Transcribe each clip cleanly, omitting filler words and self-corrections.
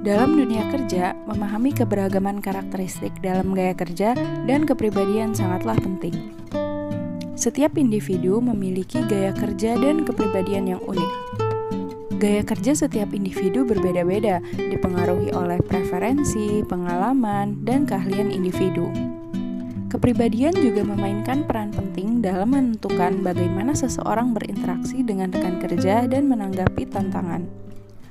Dalam dunia kerja, memahami keberagaman karakteristik dalam gaya kerja dan kepribadian sangatlah penting. Setiap individu memiliki gaya kerja dan kepribadian yang unik. Gaya kerja setiap individu berbeda-beda, dipengaruhi oleh preferensi, pengalaman, dan keahlian individu. Kepribadian juga memainkan peran penting dalam menentukan bagaimana seseorang berinteraksi dengan rekan kerja dan menanggapi tantangan.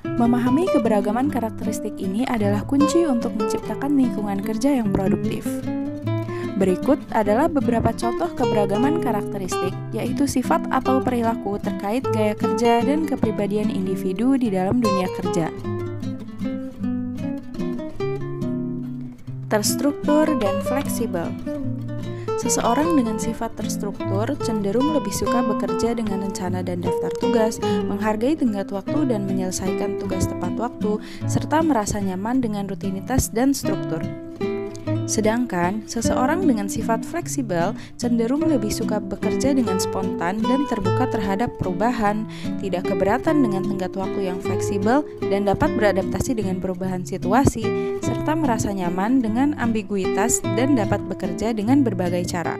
Memahami keberagaman karakteristik ini adalah kunci untuk menciptakan lingkungan kerja yang produktif. Berikut adalah beberapa contoh keberagaman karakteristik, yaitu sifat atau perilaku terkait gaya kerja dan kepribadian individu di dalam dunia kerja. Terstruktur dan fleksibel. Seseorang dengan sifat terstruktur cenderung lebih suka bekerja dengan rencana dan daftar tugas, menghargai tenggat waktu dan menyelesaikan tugas tepat waktu, serta merasa nyaman dengan rutinitas dan struktur. Sedangkan, seseorang dengan sifat fleksibel cenderung lebih suka bekerja dengan spontan dan terbuka terhadap perubahan, tidak keberatan dengan tenggat waktu yang fleksibel dan dapat beradaptasi dengan perubahan situasi, serta merasa nyaman dengan ambiguitas dan dapat bekerja dengan berbagai cara.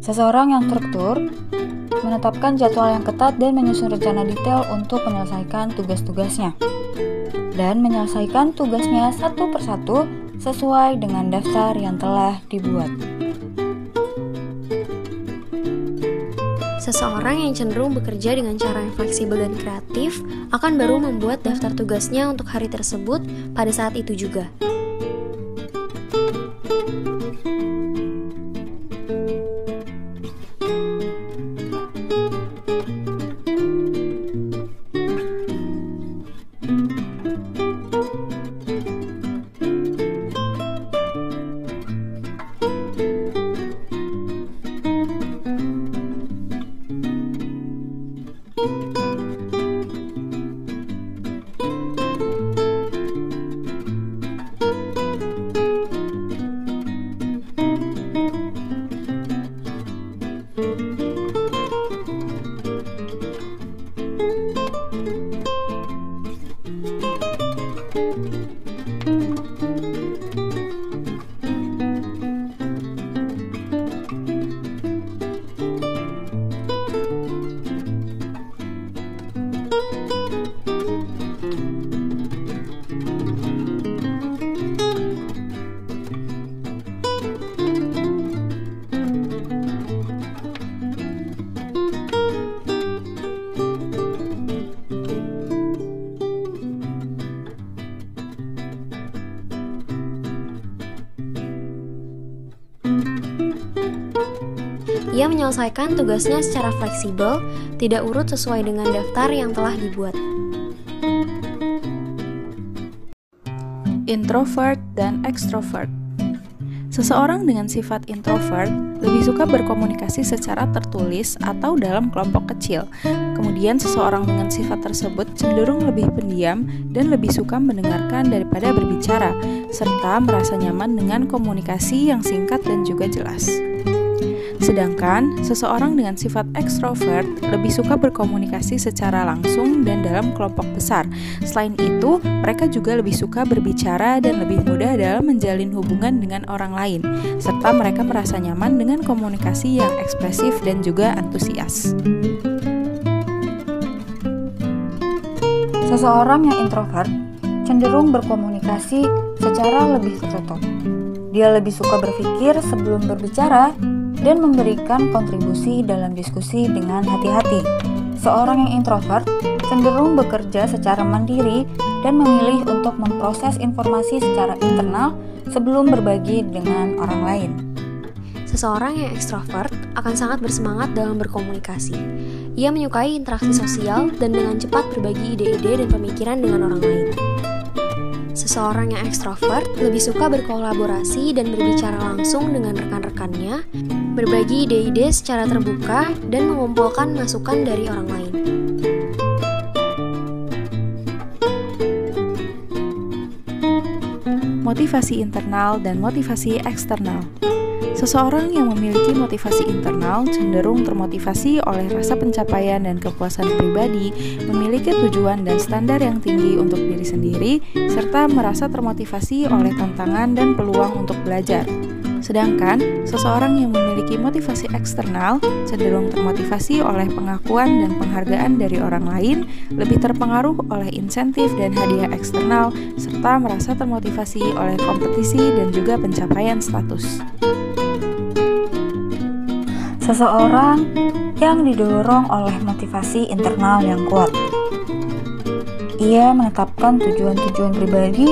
Seseorang yang struktur menetapkan jadwal yang ketat dan menyusun rencana detail untuk menyelesaikan tugas-tugasnya, dan menyelesaikan tugasnya satu persatu sesuai dengan daftar yang telah dibuat. Seseorang yang cenderung bekerja dengan cara yang fleksibel dan kreatif akan baru membuat daftar tugasnya untuk hari tersebut pada saat itu juga. Ia menyelesaikan tugasnya secara fleksibel, tidak urut sesuai dengan daftar yang telah dibuat. Introvert dan extrovert. Seseorang dengan sifat introvert lebih suka berkomunikasi secara tertulis atau dalam kelompok kecil. Kemudian seseorang dengan sifat tersebut cenderung lebih pendiam dan lebih suka mendengarkan daripada berbicara, serta merasa nyaman dengan komunikasi yang singkat dan juga jelas. Sedangkan, seseorang dengan sifat ekstrovert lebih suka berkomunikasi secara langsung dan dalam kelompok besar. Selain itu, mereka juga lebih suka berbicara dan lebih mudah dalam menjalin hubungan dengan orang lain, serta mereka merasa nyaman dengan komunikasi yang ekspresif dan juga antusias. Seseorang yang introvert cenderung berkomunikasi secara lebih tertutup. Dia lebih suka berpikir sebelum berbicara dan memberikan kontribusi dalam diskusi dengan hati-hati. Seorang yang introvert cenderung bekerja secara mandiri dan memilih untuk memproses informasi secara internal sebelum berbagi dengan orang lain. Seseorang yang ekstrovert akan sangat bersemangat dalam berkomunikasi. Ia menyukai interaksi sosial dan dengan cepat berbagi ide-ide dan pemikiran dengan orang lain. Seseorang yang ekstrovert lebih suka berkolaborasi dan berbicara langsung dengan rekan-rekannya, berbagi ide-ide secara terbuka, dan mengumpulkan masukan dari orang lain. Motivasi internal dan motivasi eksternal. Seseorang yang memiliki motivasi internal cenderung termotivasi oleh rasa pencapaian dan kepuasan pribadi, memiliki tujuan dan standar yang tinggi untuk diri sendiri, serta merasa termotivasi oleh tantangan dan peluang untuk belajar. Sedangkan, seseorang yang memiliki motivasi eksternal cenderung termotivasi oleh pengakuan dan penghargaan dari orang lain, lebih terpengaruh oleh insentif dan hadiah eksternal, serta merasa termotivasi oleh kompetisi dan juga pencapaian status. Seseorang yang didorong oleh motivasi internal yang kuat. Ia menetapkan tujuan-tujuan pribadi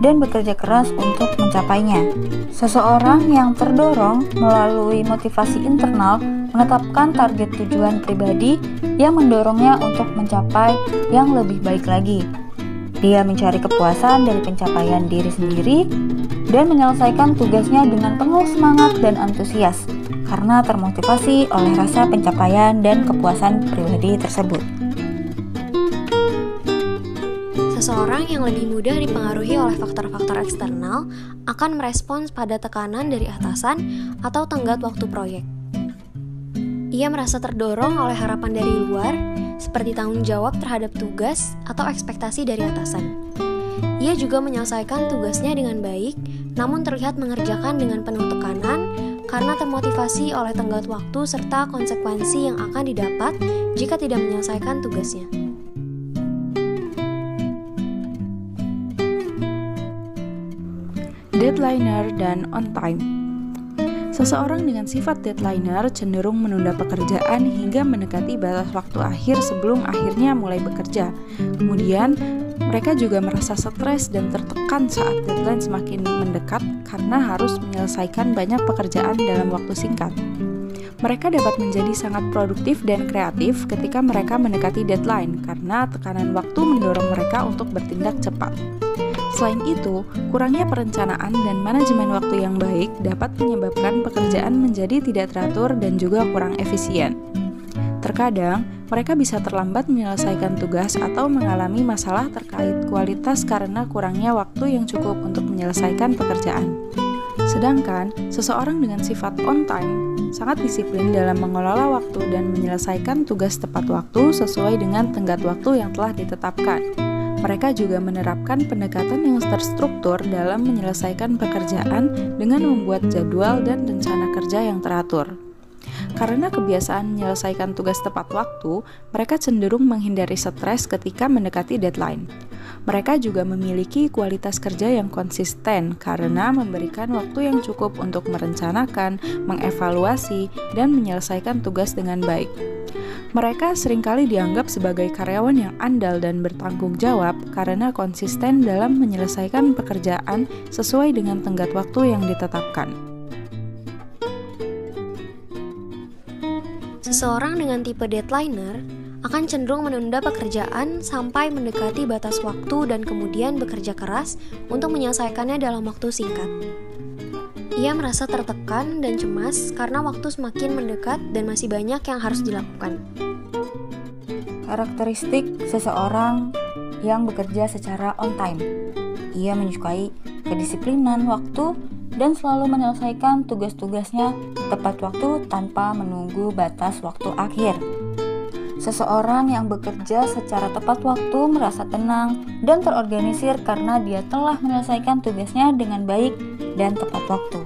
dan bekerja keras untuk mencapainya. Seseorang yang terdorong melalui motivasi internal menetapkan target tujuan pribadi yang mendorongnya untuk mencapai yang lebih baik lagi. Dia mencari kepuasan dari pencapaian diri sendiri dan menyelesaikan tugasnya dengan penuh semangat dan antusias karena termotivasi oleh rasa pencapaian dan kepuasan pribadi tersebut. Seseorang yang lebih mudah dipengaruhi oleh faktor-faktor eksternal akan merespons pada tekanan dari atasan atau tenggat waktu proyek. Ia merasa terdorong oleh harapan dari luar, seperti tanggung jawab terhadap tugas atau ekspektasi dari atasan. Ia juga menyelesaikan tugasnya dengan baik, namun terlihat mengerjakan dengan penuh tekanan karena termotivasi oleh tenggat waktu serta konsekuensi yang akan didapat jika tidak menyelesaikan tugasnya. Deadliner dan on time. Seseorang dengan sifat deadliner cenderung menunda pekerjaan hingga mendekati batas waktu akhir sebelum akhirnya mulai bekerja. Kemudian, mereka juga merasa stres dan tertekan saat deadline semakin mendekat karena harus menyelesaikan banyak pekerjaan dalam waktu singkat. Mereka dapat menjadi sangat produktif dan kreatif ketika mereka mendekati deadline karena tekanan waktu mendorong mereka untuk bertindak cepat. Selain itu, kurangnya perencanaan dan manajemen waktu yang baik dapat menyebabkan pekerjaan menjadi tidak teratur dan juga kurang efisien. Terkadang, mereka bisa terlambat menyelesaikan tugas atau mengalami masalah terkait kualitas karena kurangnya waktu yang cukup untuk menyelesaikan pekerjaan. Sedangkan, seseorang dengan sifat on time sangat disiplin dalam mengelola waktu dan menyelesaikan tugas tepat waktu sesuai dengan tenggat waktu yang telah ditetapkan. Mereka juga menerapkan pendekatan yang terstruktur dalam menyelesaikan pekerjaan dengan membuat jadwal dan rencana kerja yang teratur. Karena kebiasaan menyelesaikan tugas tepat waktu, mereka cenderung menghindari stres ketika mendekati deadline. Mereka juga memiliki kualitas kerja yang konsisten karena memberikan waktu yang cukup untuk merencanakan, mengevaluasi, dan menyelesaikan tugas dengan baik. Mereka seringkali dianggap sebagai karyawan yang andal dan bertanggung jawab karena konsisten dalam menyelesaikan pekerjaan sesuai dengan tenggat waktu yang ditetapkan. Seseorang dengan tipe deadliner akan cenderung menunda pekerjaan sampai mendekati batas waktu dan kemudian bekerja keras untuk menyelesaikannya dalam waktu singkat. Ia merasa tertekan dan cemas karena waktu semakin mendekat dan masih banyak yang harus dilakukan. Karakteristik seseorang yang bekerja secara on time. Ia menyukai kedisiplinan waktu dan selalu menyelesaikan tugas-tugasnya tepat waktu tanpa menunggu batas waktu akhir. Seseorang yang bekerja secara tepat waktu merasa tenang dan terorganisir karena dia telah menyelesaikan tugasnya dengan baik dan tepat waktu.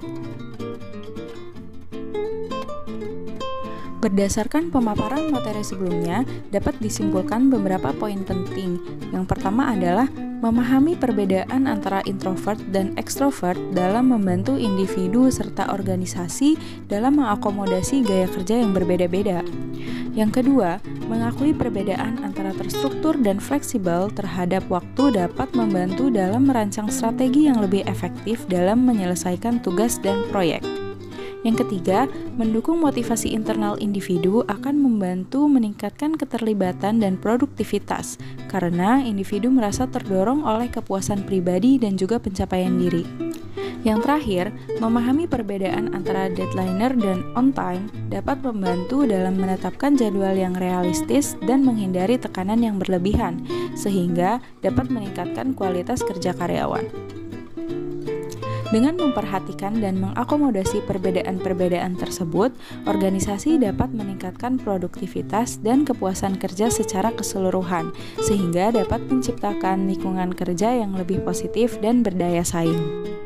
Berdasarkan pemaparan materi sebelumnya, dapat disimpulkan beberapa poin penting. Yang pertama adalah memahami perbedaan antara introvert dan extrovert dalam membantu individu serta organisasi dalam mengakomodasi gaya kerja yang berbeda-beda. Yang kedua, mengakui perbedaan antara terstruktur dan fleksibel terhadap waktu dapat membantu dalam merancang strategi yang lebih efektif dalam menyelesaikan tugas dan proyek. Yang ketiga, mendukung motivasi internal individu akan membantu meningkatkan keterlibatan dan produktivitas, karena individu merasa terdorong oleh kepuasan pribadi dan juga pencapaian diri. Yang terakhir, memahami perbedaan antara deadliner dan on time dapat membantu dalam menetapkan jadwal yang realistis dan menghindari tekanan yang berlebihan, sehingga dapat meningkatkan kualitas kerja karyawan. Dengan memperhatikan dan mengakomodasi perbedaan-perbedaan tersebut, organisasi dapat meningkatkan produktivitas dan kepuasan kerja secara keseluruhan, sehingga dapat menciptakan lingkungan kerja yang lebih positif dan berdaya saing.